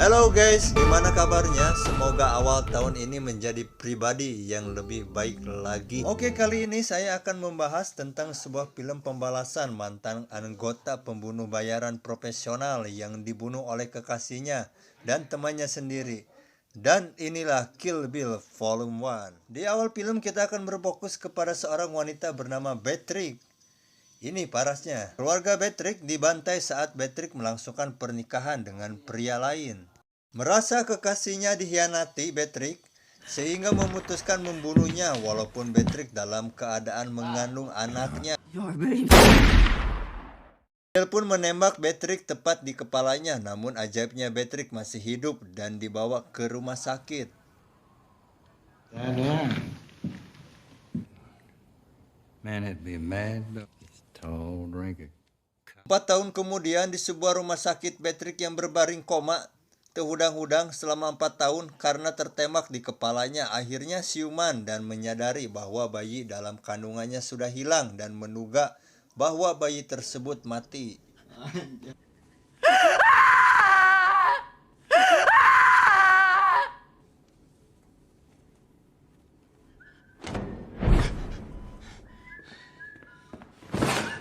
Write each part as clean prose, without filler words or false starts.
Halo guys, gimana kabarnya? Semoga awal tahun ini menjadi pribadi yang lebih baik lagi. Oke, kali ini saya akan membahas tentang sebuah film pembalasan mantan anggota pembunuh bayaran profesional yang dibunuh oleh kekasihnya dan temannya sendiri. Dan inilah Kill Bill Volume 1. Di awal film kita akan berfokus kepada seorang wanita bernama Beatrix. Ini parasnya, keluarga Beatrix dibantai saat Beatrix melangsungkan pernikahan dengan pria lain. Merasa kekasihnya dikhianati Beatrix, sehingga memutuskan membunuhnya walaupun Beatrix dalam keadaan mengandung anaknya. Bill pun menembak Beatrix tepat di kepalanya, namun ajaibnya Beatrix masih hidup dan dibawa ke rumah sakit. Man had to be mad dog. He's a tall drinker. 4 tahun kemudian di sebuah rumah sakit, Beatrix yang berbaring koma terhudang-hudang selama 4 tahun karena tertembak di kepalanya akhirnya siuman dan menyadari bahwa bayi dalam kandungannya sudah hilang dan menduga bahwa bayi tersebut mati.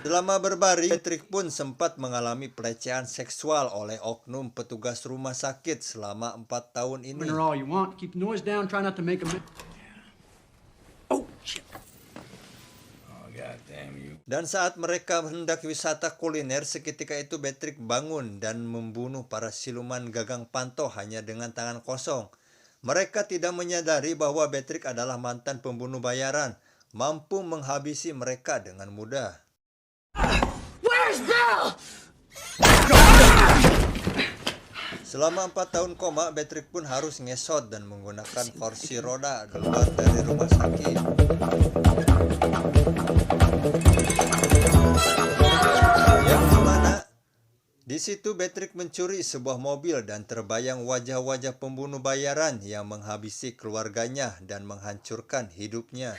Selama berbaring, Beatrix pun sempat mengalami pelecehan seksual oleh oknum petugas rumah sakit selama 4 tahun ini. All you want. Keep the noise down. Try not to make a. Oh shit! Oh, goddamn you. Dan saat mereka hendak wisata kuliner, seketika itu Beatrix bangun dan membunuh para siluman gagang panto hanya dengan tangan kosong. Mereka tidak menyadari bahwa Beatrix adalah mantan pembunuh bayaran, mampu menghabisi mereka dengan mudah. Where's Bill? Selama 4 tahun koma, Beatrix pun harus ngesot dan menggunakan kursi roda keluar dari rumah sakit. Yang dimana di situ Beatrix mencuri sebuah mobil dan terbayang wajah-wajah pembunuh bayaran yang menghabisi keluarganya dan menghancurkan hidupnya.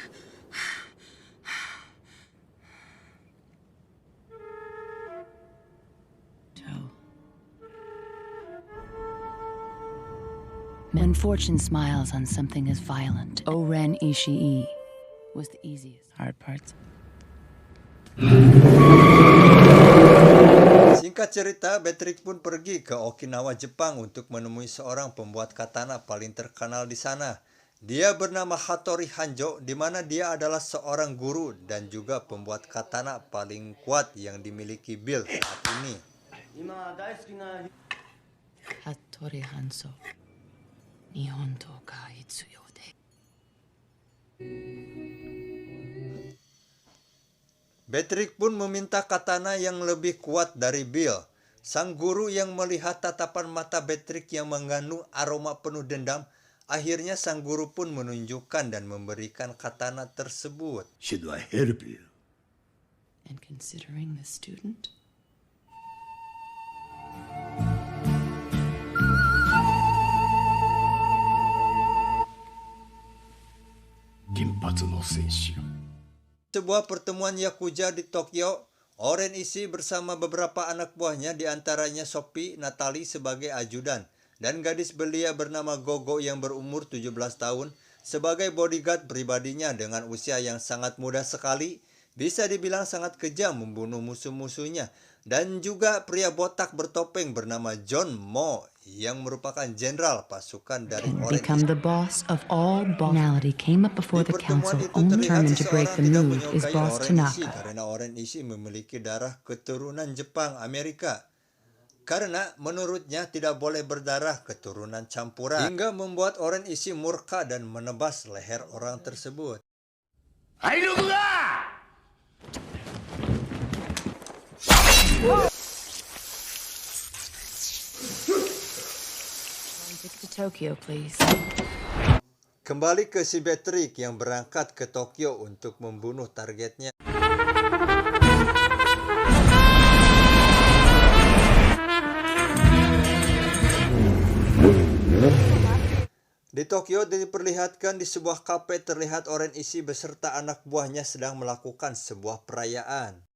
When fortune smiles on something as violent, Oren Ishii was the easiest. Hard parts. Singkat cerita, Beatrix pun pergi ke Okinawa, Jepang untuk menemui seorang pembuat katana paling terkenal di sana. Dia bernama Hattori Hanjo, di mana dia adalah seorang guru dan juga pembuat katana paling kuat yang dimiliki Bill saat ini. Hattori Hanzo. Nihon to kaitsuyo de. Beatrix pun meminta katana yang lebih kuat dari Bill. Sang guru yang melihat tatapan mata Beatrix yang mengandung aroma penuh dendam, akhirnya sang guru pun menunjukkan dan memberikan katana tersebut. Should I help you? And considering the student, Sebuah pertemuan Yakuza di Tokyo, Oren Ishii bersama beberapa anak buahnya, diantaranya Sophie Natalie sebagai ajudan, dan gadis belia bernama Gogo yang berumur 17 tahun sebagai bodyguard pribadinya dengan usia yang sangat muda sekali, bisa dibilang sangat kejam membunuh musuh-musuhnya, dan juga pria botak bertopeng bernama John Mo yang merupakan jenderal pasukan dari Oren become the boss of all banality, came up before the council, only determined to break the mood is boss Tanaka. Karena Oren Ishii memiliki darah keturunan Jepang Amerika. Karena menurutnya tidak boleh berdarah keturunan campuran, hingga membuat Oren Ishii murka dan menebas leher orang tersebut. To Tokyo, please. Kembali ke si Beatrix yang berangkat ke Tokyo untuk membunuh targetnya. Di Tokyo diperlihatkan di sebuah kafe terlihat Oren Ishii beserta anak buahnya sedang melakukan sebuah perayaan.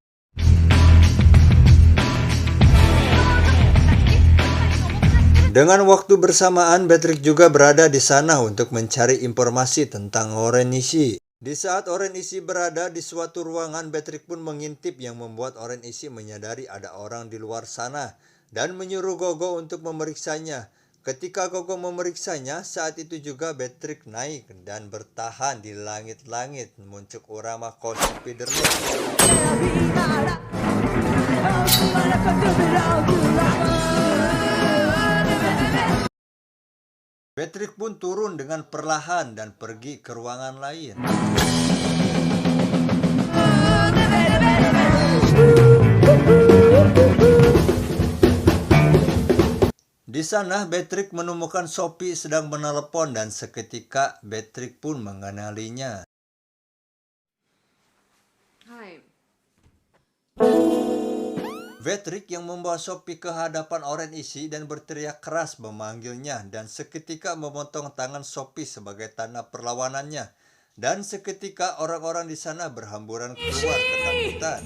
Dengan waktu bersamaan, Patrick juga berada di sana untuk mencari informasi tentang Oren Ishii. Di saat Oren Ishii berada di suatu ruangan, Patrick pun mengintip yang membuat Oren Ishii menyadari ada orang di luar sana dan menyuruh Gogo untuk memeriksanya. Ketika Gogo memeriksanya, saat itu juga Patrick naik dan bertahan di langit-langit muncul Urama Spiderman. Patrick pun turun dengan perlahan dan pergi ke ruangan lain. Di sana, Patrick menemukan Sophie sedang menelepon dan seketika Patrick pun mengenalinya. Hi. Patrick yang membawa Sophie ke hadapan Oren Ishii dan berteriak keras memanggilnya dan seketika memotong tangan Sophie sebagai tanda perlawanannya. Dan seketika orang-orang di sana berhamburan keluar ketakutan.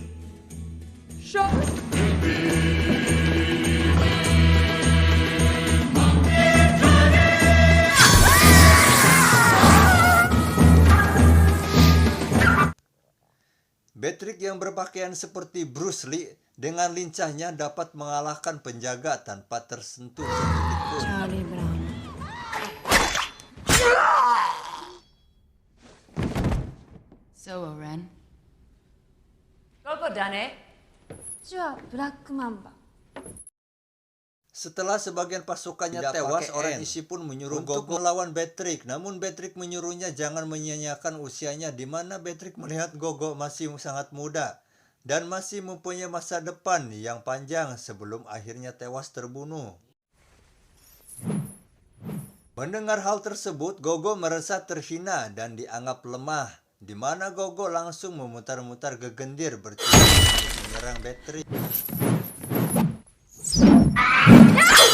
Patrick yang berpakaian seperti Bruce Lee dengan lincahnya dapat mengalahkan penjaga tanpa tersentuh sedikitpun. Charlie Brown. So, Oren, どこだね? こっちはブラックマンバ. Setelah sebagian pasukannya tewas, Oren Ishii pun menyuruh Gogo melawan Patrick. Namun Patrick menyuruhnya jangan menyia-nyiakan usianya, di mana Patrick melihat Gogo masih sangat muda dan masih mempunyai masa depan yang panjang sebelum akhirnya tewas terbunuh. Mendengar hal tersebut, Gogo merasa terhina dan dianggap lemah, di mana Gogo langsung memutar-mutar gegendir bertindak untuk menyerang Patrick.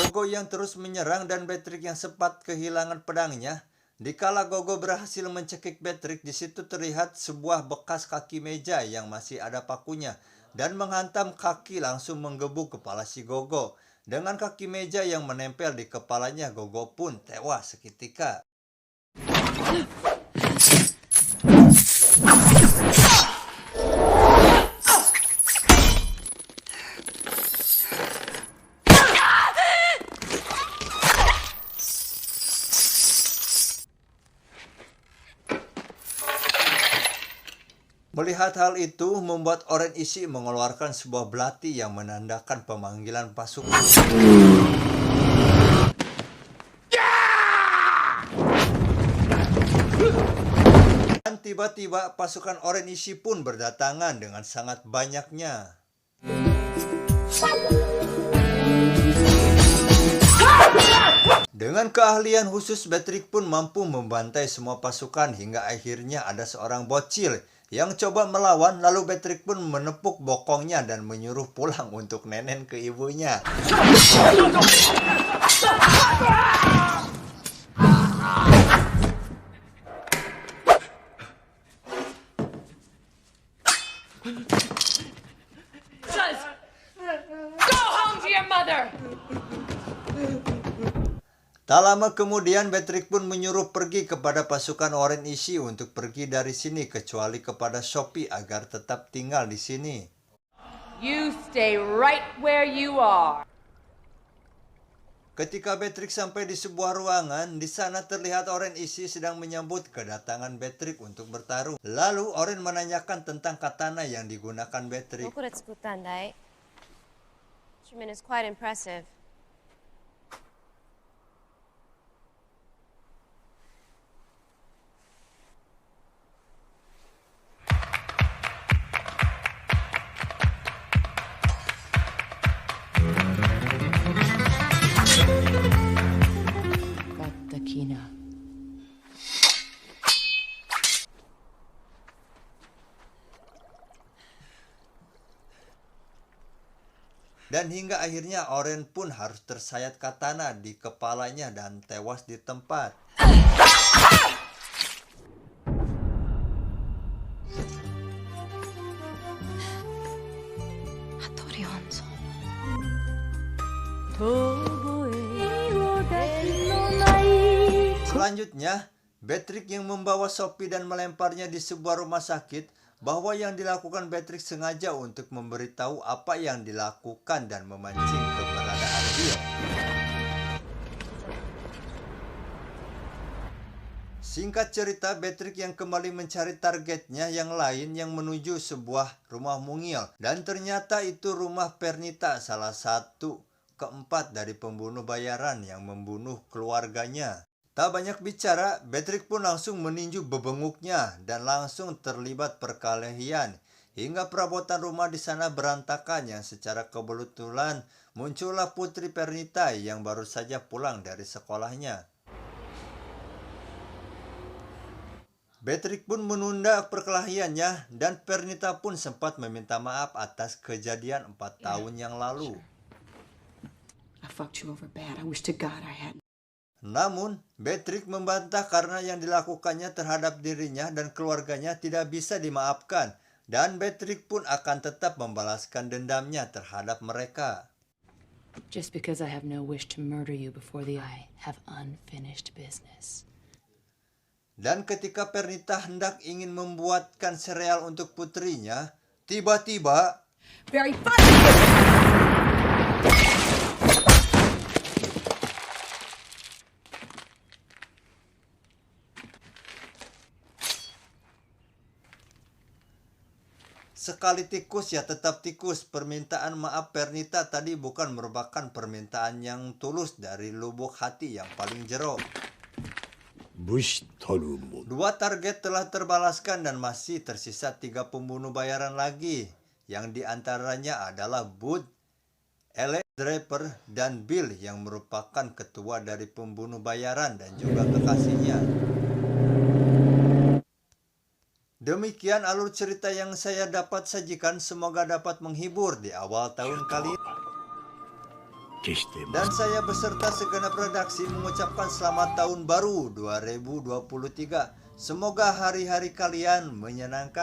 Gogo yang terus menyerang dan Patrick yang sempat kehilangan pedangnya. Dikala Gogo berhasil mencekik Patrick, di situ terlihat sebuah bekas kaki meja yang masih ada pakunya dan menghantam kaki langsung menggebuk kepala si Gogo. Dengan kaki meja yang menempel di kepalanya, Gogo pun tewas seketika. Melihat hal itu membuat Oren Ishii mengeluarkan sebuah belati yang menandakan pemanggilan pasukan. Dan tiba-tiba pasukan Oren Ishii pun berdatangan dengan sangat banyaknya. Dengan keahlian khusus, Patrick pun mampu membantai semua pasukan hingga akhirnya ada seorang bocil yang coba melawan, lalu Patrick pun menepuk bokongnya dan menyuruh pulang untuk nenen ke ibunya. Go home to your mother! Tak lama kemudian, Patrick pun menyuruh pergi kepada pasukan Oren Ishii untuk pergi dari sini kecuali kepada Sophie agar tetap tinggal di sini. You stay right where you are. Ketika Patrick sampai di sebuah ruangan, di sana terlihat Oren Ishii sedang menyambut kedatangan Patrick untuk bertarung. Lalu Oren menanyakan tentang katana yang digunakan Patrick. どこで作ったんだい? Instrument is quite impressive. got the Kina. Dan hingga akhirnya Oren pun harus tersayat katana di kepalanya dan tewas di tempat. Hattori Hanzo. 遠吠えを Selanjutnya, Patrick yang membawa Sophie dan melemparnya di sebuah rumah sakit, bahwa yang dilakukan Patrick sengaja untuk memberitahu apa yang dilakukan dan memancing keberadaan Bill. Singkat cerita, Patrick yang kembali mencari targetnya yang lain yang menuju sebuah rumah mungil. Dan ternyata itu rumah Pernita, salah satu keempat dari pembunuh bayaran yang membunuh keluarganya. Tak banyak bicara, Patrick pun langsung meninju bebenguknya dan langsung terlibat perkelahian. Hingga perabotan rumah di sana berantakan yang secara kebetulan muncullah Putri Pernita yang baru saja pulang dari sekolahnya. Patrick pun menunda perkelahiannya dan Pernita pun sempat meminta maaf atas kejadian 4 tahun yang lalu. I fucked you over bad. I wish to God I hadn't. Namun, Patrick membantah karena yang dilakukannya terhadap dirinya dan keluarganya tidak bisa dimaafkan. Dan Patrick pun akan tetap membalaskan dendamnya terhadap mereka. Just because I have no wish to murder you before the eye, have unfinished business. Dan ketika Pernita hendak ingin membuatkan sereal untuk putrinya, tiba-tiba Very funny! sekali tikus ya tetap tikus. Permintaan maaf Pernita tadi bukan merupakan permintaan yang tulus dari lubuk hati yang paling jero. 武士たるもの Dua target telah terbalaskan dan masih tersisa 3 pembunuh bayaran lagi. Yang diantaranya adalah Bud, Alex Draper, dan Bill yang merupakan ketua dari pembunuh bayaran dan juga kekasihnya. Demikian alur cerita yang saya dapat sajikan, semoga dapat menghibur di awal tahun kali ini. 決して Dan saya beserta segenap redaksi mengucapkan selamat tahun baru 2023. Semoga hari-hari kalian menyenangkan.